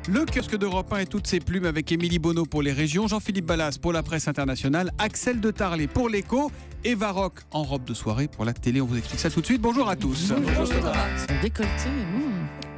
Le kiosque d'Europe 1 et toutes ses plumes avec Émilie Bonneau pour les régions, Jean-Philippe Ballas pour la presse internationale, Axel de Tarlet pour l'écho, Eva Rock en robe de soirée pour la télé. On vous explique ça tout de suite. Bonjour à tous. Bonjour Thomas. Son décolleté.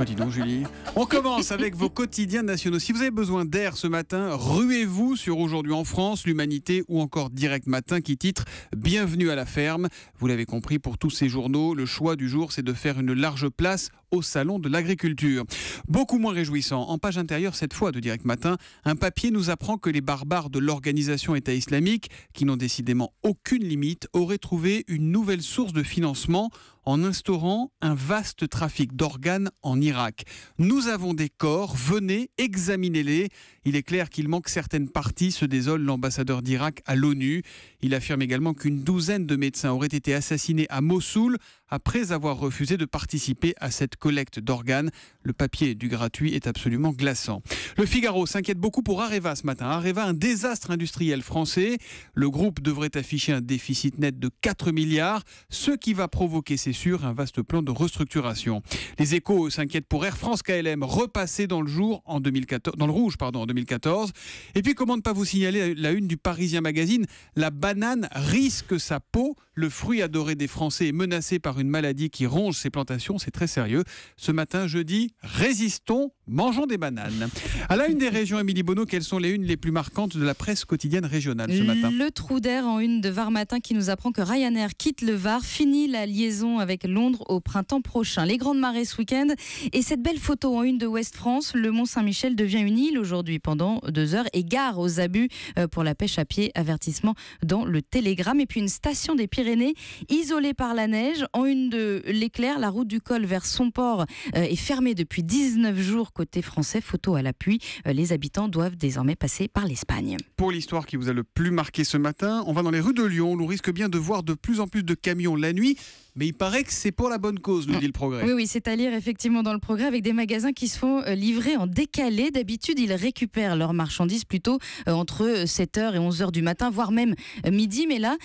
Dis donc Julie. On commence avec vos quotidiens nationaux. Si vous avez besoin d'air ce matin, ruez-vous sur Aujourd'hui en France, l'Humanité ou encore Direct Matin qui titre « Bienvenue à la ferme ». Vous l'avez compris, pour tous ces journaux, le choix du jour, c'est de faire une large place au salon de l'agriculture. Beaucoup moins réjouissant, en page intérieure cette fois de Direct Matin, un papier nous apprend que les barbares de l'organisation État islamique, qui n'ont décidément aucune limite, auraient trouvé une nouvelle source de financement en instaurant un vaste trafic d'organes en Irak. Nous avons des corps, venez, examinez-les. Il est clair qu'il manque certaines parties, se désole l'ambassadeur d'Irak à l'ONU. Il affirme également qu'une douzaine de médecins auraient été assassinés à Mossoul après avoir refusé de participer à cette collecte d'organes. Le papier du gratuit est absolument glaçant. Le Figaro s'inquiète beaucoup pour Areva ce matin. Areva, un désastre industriel français. Le groupe devrait afficher un déficit net de 4 milliards, ce qui va provoquer, c'est sûr, un vaste plan de restructuration. Les Échos s'inquiètent pour Air France KLM, repassé dans le rouge en 2014. Et puis, comment ne pas vous signaler la une du Parisien Magazine, la banane risque sa peau. Le fruit adoré des Français est menacé par une maladie qui ronge ses plantations. C'est très sérieux. Ce matin, jeudi, résistons, mangeons des bananes. À la une des régions, Émilie Bonneau, quelles sont les unes les plus marquantes de la presse quotidienne régionale ce matin? Le trou d'air en une de Var Matin qui nous apprend que Ryanair quitte le Var, finit la liaison avec Londres au printemps prochain. Les grandes marées ce week-end et cette belle photo en une de Ouest France. Le Mont Saint-Michel devient une île aujourd'hui pendant 2 heures et gare aux abus pour la pêche à pied. Avertissement dans le Télégramme. Et puis une station des Pyrénées isolée par la neige. En une de l'Éclair, la route du col vers Somport est fermée depuis 19 jours côté français. Photo à l'appui. Les habitants doivent désormais passer par l'Espagne. Pour l'histoire qui vous a le plus marqué ce matin, on va dans les rues de Lyon. On risque bien de voir de plus en plus de camions la nuit. Mais il paraît que c'est pour la bonne cause, nous dit le Progrès. Oui, c'est à lire effectivement dans le Progrès avec des magasins qui se font livrer en décalé. D'habitude, ils récupèrent leurs marchandises plutôt entre 7h et 11h du matin, voire même midi. Mais là,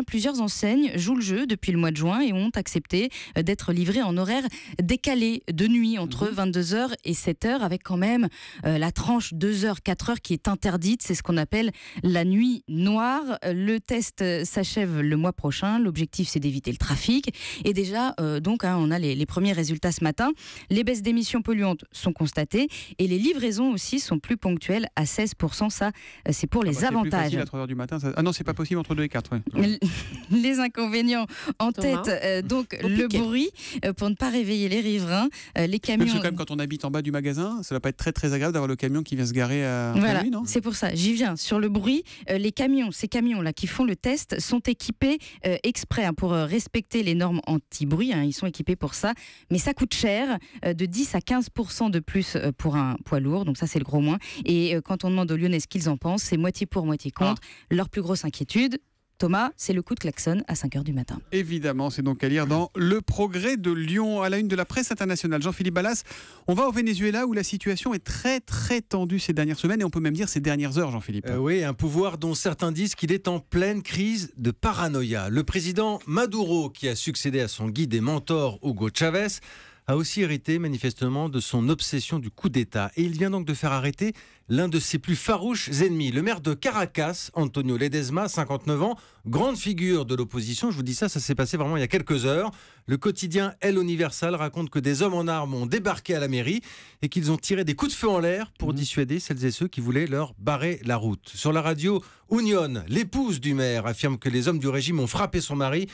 plusieurs enseignes jouent le jeu depuis le mois de juin et ont accepté d'être livrées en horaire décalé de nuit entre 22h et 7h avec quand même la tranche 2h, 4h qui est interdite. C'est ce qu'on appelle la nuit noire. Le test s'achève le mois prochain. L'objectif, c'est d'éviter le trafic. Et déjà, on a les premiers résultats ce matin. Les baisses d'émissions polluantes sont constatées et les livraisons aussi sont plus ponctuelles à 16%. Ça, c'est pour les avantages. C'est plus facile à 3h du matin. Ah non, c'est pas possible entre 2 et 4. Ouais. Les inconvénients en Thomas, tête, le bruit pour ne pas réveiller les riverains. Les camions. Parce que quand même, quand on habite en bas du magasin, ça va pas être très très agréable d'avoir le camion qui vient se garer à voilà, nuit, non ? c'est pour ça. J'y viens. Sur le bruit, ces camions-là qui font le test sont équipés exprès pour respecter les normes anti-bruit, ils sont équipés pour ça, mais ça coûte cher, de 10 à 15% de plus pour un poids lourd, donc ça c'est le gros moins. Et quand on demande aux Lyonnais ce qu'ils en pensent, c'est moitié pour, moitié contre. Leur plus grosse inquiétude, Thomas, c'est le coup de klaxon à 5h du matin. Évidemment, c'est donc à lire dans Le Progrès de Lyon. À la une de la presse internationale, Jean-Philippe Ballas, on va au Venezuela où la situation est très très tendue ces dernières semaines et on peut même dire ces dernières heures, Jean-Philippe. Oui, un pouvoir dont certains disent qu'il est en pleine crise de paranoïa. Le président Maduro, qui a succédé à son guide et mentor Hugo Chavez, a aussi hérité manifestement de son obsession du coup d'État. Et il vient donc de faire arrêter l'un de ses plus farouches ennemis, le maire de Caracas, Antonio Ledesma, 59 ans, grande figure de l'opposition. Je vous dis ça s'est passé vraiment il y a quelques heures. Le quotidien El Universal raconte que des hommes en armes ont débarqué à la mairie et qu'ils ont tiré des coups de feu en l'air pour dissuader celles et ceux qui voulaient leur barrer la route. Sur la radio, Union, l'épouse du maire, affirme que les hommes du régime ont frappé son mari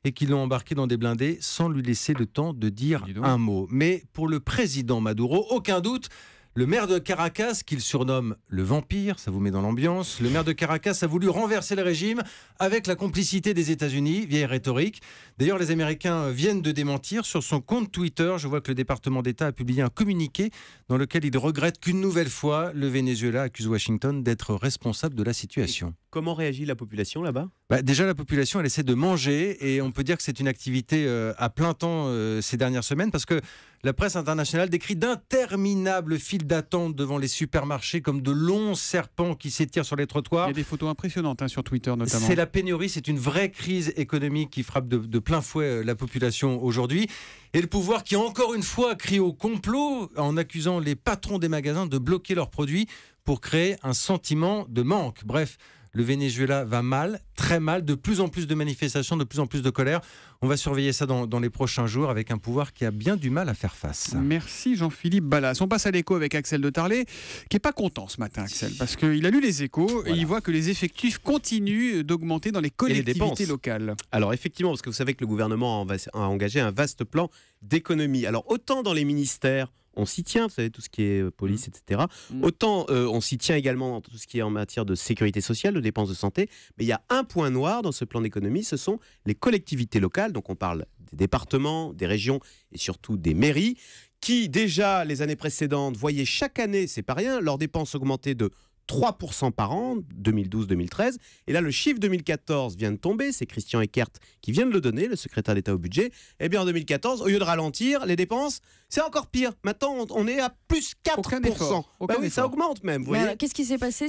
et qu'ils l'ont embarqué dans des blindés sans lui laisser le temps de dire un mot. Mais pour le président Maduro, aucun doute, le maire de Caracas, qu'il surnomme le vampire, ça vous met dans l'ambiance, le maire de Caracas a voulu renverser le régime avec la complicité des États-Unis, vieille rhétorique. D'ailleurs, les Américains viennent de démentir. Sur son compte Twitter, je vois que le département d'État a publié un communiqué dans lequel il regrette qu'une nouvelle fois, le Venezuela accuse Washington d'être responsable de la situation. Comment réagit la population là-bas ? Déjà, la population, elle essaie de manger et on peut dire que c'est une activité à plein temps ces dernières semaines parce que la presse internationale décrit d'interminables files d'attente devant les supermarchés comme de longs serpents qui s'étirent sur les trottoirs. Il y a des photos impressionnantes sur Twitter notamment. C'est la pénurie, c'est une vraie crise économique qui frappe de plein fouet la population aujourd'hui. Et le pouvoir qui, encore une fois, crie au complot en accusant les patrons des magasins de bloquer leurs produits pour créer un sentiment de manque. Bref, le Venezuela va mal, très mal, de plus en plus de manifestations, de plus en plus de colère. On va surveiller ça dans les prochains jours avec un pouvoir qui a bien du mal à faire face. Merci Jean-Philippe Ballas. On passe à l'écho avec Axel de Tarlet, qui n'est pas content ce matin, Axel, parce qu'il a lu les échos et il voit que les effectifs continuent d'augmenter dans les collectivités locales. Alors effectivement, parce que vous savez que le gouvernement a engagé un vaste plan d'économie. Alors autant dans les ministères, on s'y tient, vous savez, tout ce qui est police, etc. Autant on s'y tient également dans tout ce qui est en matière de sécurité sociale, de dépenses de santé. Mais il y a un point noir dans ce plan d'économie, ce sont les collectivités locales. Donc on parle des départements, des régions et surtout des mairies, qui déjà les années précédentes voyaient chaque année, c'est pas rien, leurs dépenses augmenter de 3% par an, 2012-2013. Et là, le chiffre 2014 vient de tomber. C'est Christian Eckert qui vient de le donner, le secrétaire d'État au budget. Eh bien, en 2014, au lieu de ralentir les dépenses, c'est encore pire. Maintenant, on est à plus 4%. Oui, ça augmente même. Vous voyez. Alors, qu'est-ce qui s'est passé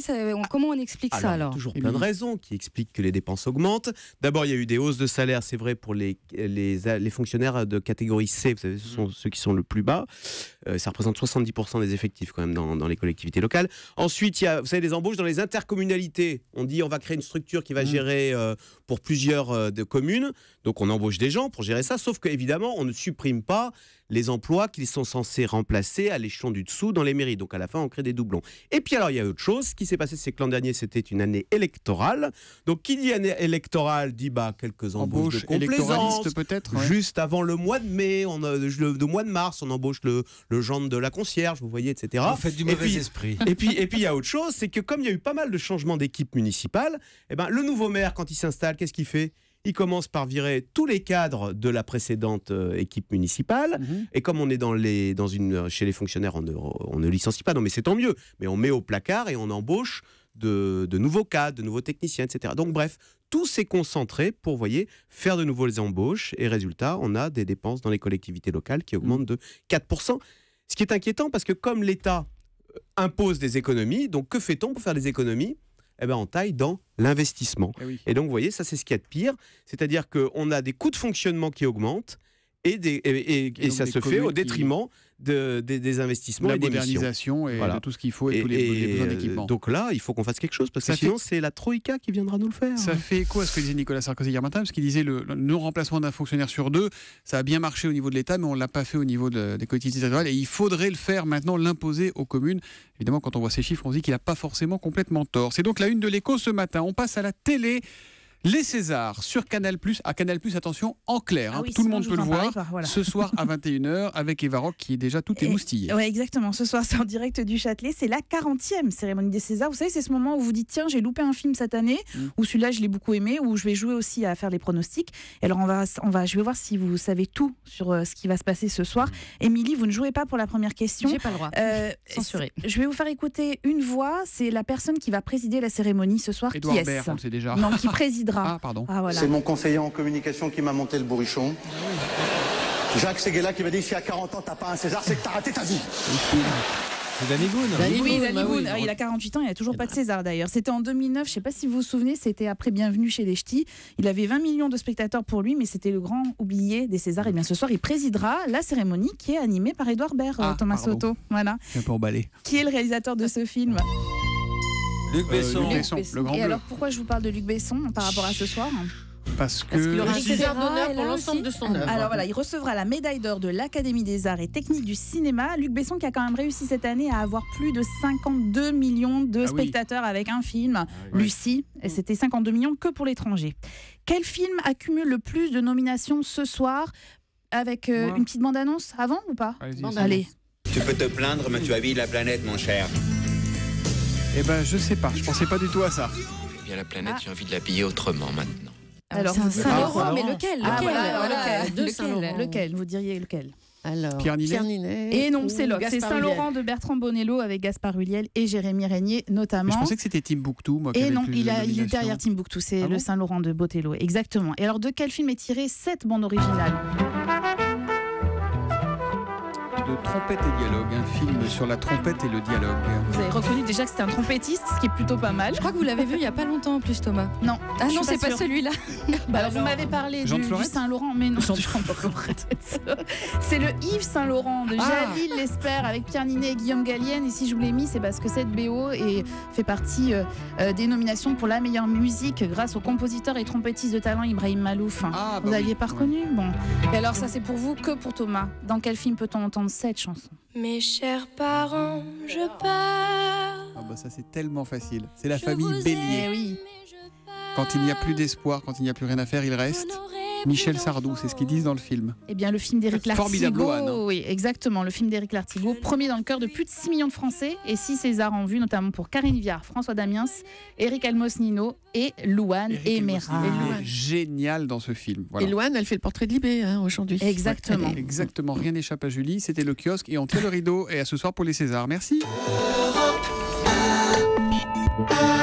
Comment on explique ça alors ? Toujours plein de raisons qui expliquent que les dépenses augmentent. D'abord, il y a eu des hausses de salaire, c'est vrai, pour les fonctionnaires de catégorie C. Vous savez, ce sont ceux qui sont le plus bas. Ça représente 70% des effectifs quand même dans les collectivités locales. Ensuite, il y a, vous savez, les embauches dans les intercommunalités. On dit on va créer une structure qui va gérer pour plusieurs de communes. Donc on embauche des gens pour gérer ça. Sauf qu'évidemment, on ne supprime pas les emplois qu'ils sont censés remplacer à l'échelon du dessous dans les mairies. Donc à la fin, on crée des doublons. Et puis alors, il y a autre chose. Ce qui s'est passé, c'est que l'an dernier, c'était une année électorale. Donc qui dit année électorale dit quelques embauches de complaisance. Peut-être. Juste avant le mois de mai, le mois de mars, on embauche le gendre de la concierge, vous voyez, etc. Vous faites du mauvais esprit. Et puis il y a autre chose, c'est que comme il y a eu pas mal de changements d'équipe municipale, le nouveau maire, quand il s'installe, qu'est-ce qu'il fait ? Il commence par virer tous les cadres de la précédente équipe municipale. Et comme on est chez les fonctionnaires, on ne licencie pas, non mais c'est tant mieux. Mais on met au placard et on embauche de nouveaux cadres, de nouveaux techniciens, etc. Donc bref, tout s'est concentré pour, vous voyez, faire de nouvelles embauches. Et résultat, on a des dépenses dans les collectivités locales qui augmentent de 4%. Ce qui est inquiétant parce que comme l'État impose des économies, donc que fait-on pour faire des économies ? On taille dans l'investissement. Et donc, vous voyez, ça, c'est ce qu'il y a de pire. C'est-à-dire qu'on a des coûts de fonctionnement qui augmentent et ça se fait au détriment des investissements et des missions. La modernisation et de tout ce qu'il faut et tous les besoins d'équipement. Donc là, il faut qu'on fasse quelque chose parce que sinon, c'est la Troïka qui viendra nous le faire. Ça fait écho à ce que disait Nicolas Sarkozy hier matin, parce qu'il disait le non-remplacement d'un fonctionnaire sur deux, ça a bien marché au niveau de l'État, mais on ne l'a pas fait au niveau des collectivités territoriales. Et il faudrait le faire maintenant, l'imposer aux communes. Évidemment, quand on voit ces chiffres, on se dit qu'il n'a pas forcément complètement tort. C'est donc la une de l'Écho ce matin. On passe à la télé. Les Césars sur Canal+, à Canal+, attention, en clair, tout le monde peut le voir, ce soir à 21h avec Eva Rock qui est déjà tout émoustillée. Oui, exactement, ce soir c'est en direct du Châtelet, c'est la 40e cérémonie des Césars. Vous savez, c'est ce moment où vous dites, tiens, j'ai loupé un film cette année, ou celui-là je l'ai beaucoup aimé, ou je vais jouer aussi à faire les pronostics. Et alors je vais voir si vous savez tout sur ce qui va se passer ce soir. Émilie, vous ne jouez pas pour la première question. J'ai pas le droit, censuré. Je vais vous faire écouter une voix, c'est la personne qui va présider la cérémonie ce soir. Édouard Qui est-ce ? Baird, on le sait déjà. Non, qui présidera. Ah, pardon. Voilà. C'est mon conseiller en communication qui m'a monté le bourrichon. Jacques Séguéla qui m'a dit si à 40 ans t'as pas un César, c'est que t'as raté ta vie. C'est Danny Boone. Danny Boone. Il a 48 ans, il n'a toujours pas de César d'ailleurs. C'était en 2009, je ne sais pas si vous vous souvenez, c'était après Bienvenue chez les Ch'tis. Il avait 20 millions de spectateurs pour lui, mais c'était le grand oublié des Césars. Et bien ce soir, il présidera la cérémonie qui est animée par Édouard Baird, Thomas Soto. Voilà. C'est un peu emballé. Qui est le réalisateur de ce film ? Luc Besson, le grand Et bleu. alors pourquoi je vous parle de Luc Besson par rapport à ce soir ? Parce qu'il aura un César d'honneur pour l'ensemble de son œuvre. Alors voilà, il recevra la médaille d'or de l'Académie des Arts et Techniques du cinéma. Luc Besson qui a quand même réussi cette année à avoir plus de 52 millions de spectateurs avec un film, Lucie, et c'était 52 millions que pour l'étranger. Quel film accumule le plus de nominations ce soir avec une petite bande-annonce avant ou pas ? Allez. Tu peux te plaindre, mais tu habilles la planète, mon cher. Eh ben, je sais pas, je pensais pas du tout à ça. Eh bien, la planète, j'ai envie de l'habiller autrement maintenant. Alors, c'est un Saint-Laurent, mais lequel ? Lequel ? Vous diriez lequel ? Alors, Pierre Ninet. Et non, c'est l'autre. C'est Gaspard Saint-Laurent de Bertrand Bonello avec Gaspard Ulliel et Jérémy Régnier Mais notamment. je pensais que c'était Timbuktu, moi. qui Et avait non, plus de il est nominations. derrière Timbuktu, c'est Ah le bon Saint-Laurent de Botello, exactement. Et alors, de quel film est tirée cette bande originale? De Trompette et Dialogue, un film sur la trompette et le dialogue. Vous avez reconnu déjà que c'était un trompettiste, ce qui est plutôt pas mal. Je crois que vous l'avez vu il y a pas longtemps en plus, Thomas. Non. Ah je non, suis c'est pas sûre. celui-là. Bah alors, vous m'avez parlé Jean de du Florette Saint-Laurent, mais non, Jean de Florette. C'est le Yves Saint-Laurent de Jalil Lesper avec Pierre Ninet et Guillaume Gallienne. Et si je vous l'ai mis, c'est parce que cette BO fait partie des nominations pour la meilleure musique grâce au compositeur et trompettiste de talent Ibrahim Malouf. Ah, Vous bah n'aviez oui. pas reconnu? Bon. Et alors ça, c'est pour vous que pour Thomas. Dans quel film peut-on entendre cette chanson? Mes chers parents, je pars. Ah bah ça c'est tellement facile. C'est la Je famille vous Bélier. Eh oui. Quand il n'y a plus d'espoir, quand il n'y a plus rien à faire, il reste Michel Sardou, c'est ce qu'ils disent dans le film. Eh bien, le film d'Éric Formidable Lartigot. Lohan, hein. Oui, exactement. Le film d'Éric Lartigot, premier dans le cœur de plus de 6 millions de Français et 6 Césars en vue, notamment pour Karine Viard, François Damiens, Éric Almos-Nino et Louane et Mera. Il est génial dans ce film. Voilà. Et Louane, elle fait le portrait de Libé aujourd'hui. Exactement. Exactement, rien n'échappe à Julie. C'était le kiosque et on tire le rideau. Et à ce soir pour les Césars. Merci. Europe 1.